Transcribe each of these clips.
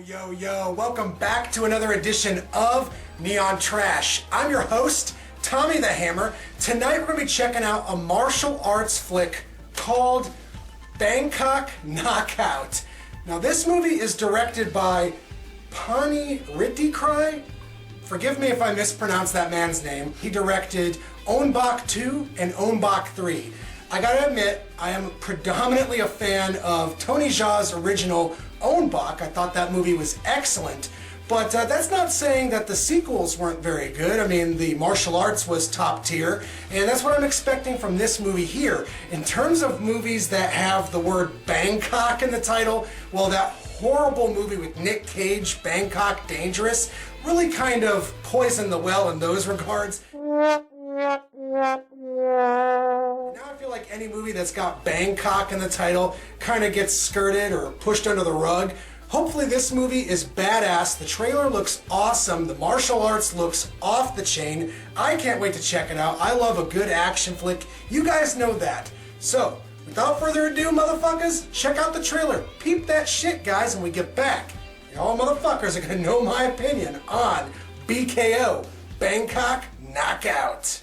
Yo, welcome back to another edition of Neon Trash. I'm your host, Tommy the Hammer. Tonight we're going to be checking out a martial arts flick called Bangkok Knockout. Now this movie is directed by Panna Rittikrai. Forgive me if I mispronounce that man's name. He directed Ong-Bak 2 and Ong-Bak 3. I gotta admit, I am predominantly a fan of Tony Jaa's original Ong-Bak. I thought that movie was excellent, but that's not saying that the sequels weren't very good. I mean, the martial arts was top tier, and that's what I'm expecting from this movie here. In terms of movies that have the word Bangkok in the title, well, that horrible movie with Nick Cage, Bangkok Dangerous, really kind of poisoned the well in those regards. Now I feel like any movie that's got Bangkok in the title kind of gets skirted or pushed under the rug. Hopefully this movie is badass. The trailer looks awesome. The martial arts looks off the chain. I can't wait to check it out. I love a good action flick. You guys know that. So, without further ado, motherfuckers, check out the trailer. Peep that shit, guys, when we get back. Y'all motherfuckers are gonna know my opinion on BKO, Bangkok Knockout.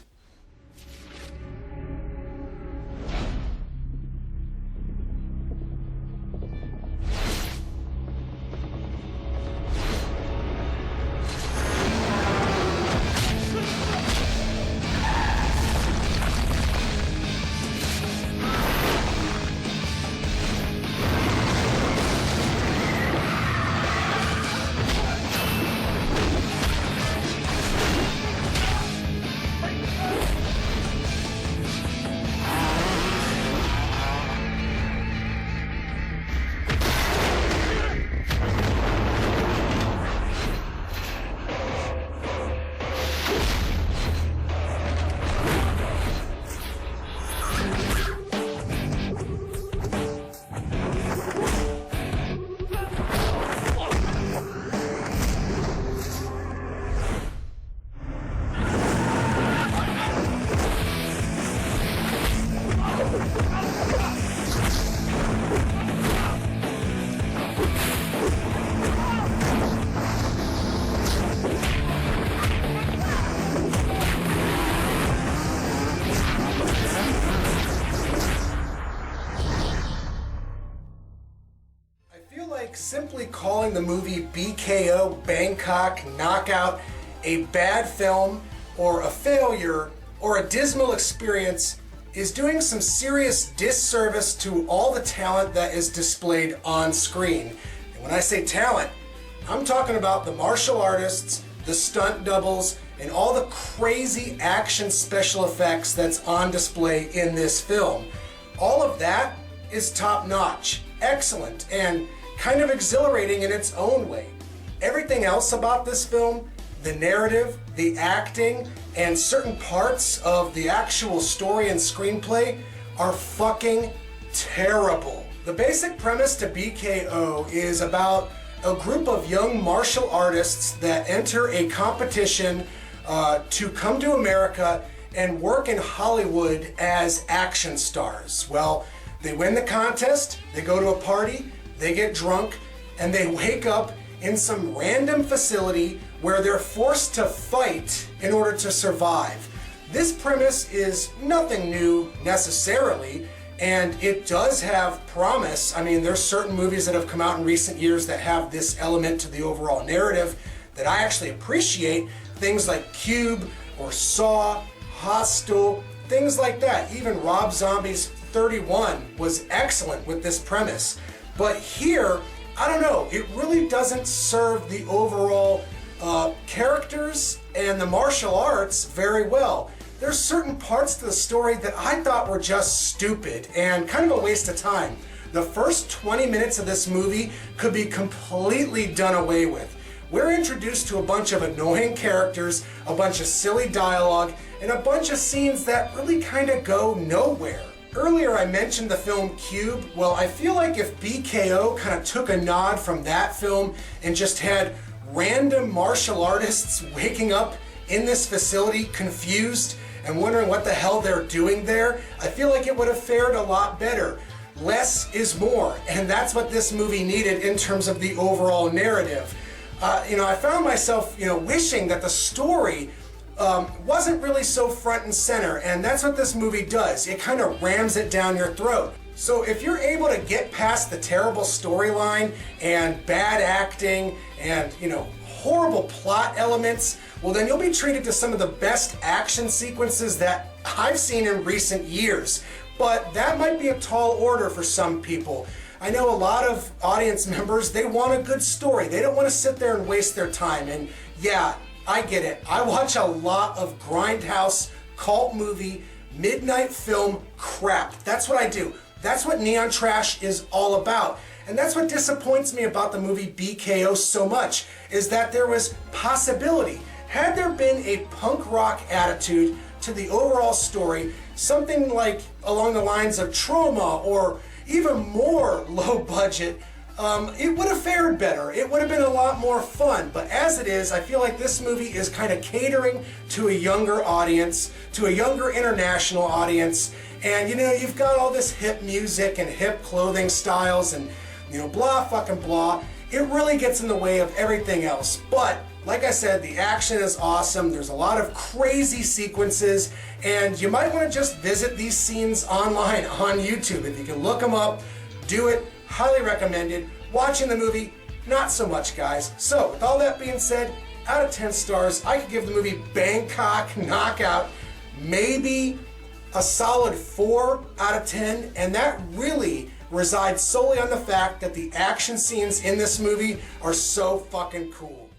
Simply calling the movie BKO, Bangkok Knockout, a bad film or a failure or a dismal experience is doing some serious disservice to all the talent that is displayed on screen. And when I say talent, I'm talking about the martial artists, the stunt doubles, and all the crazy action special effects that's on display in this film. All of that is top-notch, excellent, and kind of exhilarating in its own way. Everything else about this film, the narrative, the acting, and certain parts of the actual story and screenplay are fucking terrible. The basic premise to BKO is about a group of young martial artists that enter a competition to come to America and work in Hollywood as action stars. Well, they win the contest, they go to a party, they get drunk, and they wake up in some random facility where they're forced to fight in order to survive. This premise is nothing new necessarily, and it does have promise. I mean, there's certain movies that have come out in recent years that have this element to the overall narrative that I actually appreciate. Things like Cube or Saw, Hostel, things like that. Even Rob Zombie's 31 was excellent with this premise. But here, I don't know, it really doesn't serve the overall characters and the martial arts very well. There's certain parts to the story that I thought were just stupid and kind of a waste of time. The first 20 minutes of this movie could be completely done away with. We're introduced to a bunch of annoying characters, a bunch of silly dialogue, and a bunch of scenes that really kind of go nowhere. Earlier I mentioned the film Cube. Well, I feel like if BKO kind of took a nod from that film and just had random martial artists waking up in this facility confused and wondering what the hell they're doing there, I feel like it would have fared a lot better. less is more, and that's what this movie needed in terms of the overall narrative. I found myself, wishing that the story wasn't really so front and center, and that's what this movie does. It kind of rams it down your throat. So if you're able to get past the terrible storyline and bad acting and, horrible plot elements, well then you'll be treated to some of the best action sequences that I've seen in recent years. But that might be a tall order for some people. I know a lot of audience members, they want a good story. They don't want to sit there and waste their time. And yeah, I get it. I watch a lot of grindhouse, cult movie, midnight film crap. That's what I do. That's what Neon Trash is all about. And that's what disappoints me about the movie BKO so much, is that there was possibility. Had there been a punk rock attitude to the overall story, something like along the lines of Trauma or even more low budget, it would have fared better. It would have been a lot more fun. But as it is, I feel like this movie is kind of catering to a younger audience, to a younger international audience. And you've got all this hip music and hip clothing styles and blah fucking blah. It really gets in the way of everything else. But like I said, the action is awesome. There's a lot of crazy sequences, and you might want to just visit these scenes online on YouTube. If you can look them up, do it. Highly recommended. Watching the movie, not so much, guys. So with all that being said, out of 10 stars, I could give the movie Bangkok Knockout maybe a solid 4 out of 10, and that really resides solely on the fact that the action scenes in this movie are so fucking cool.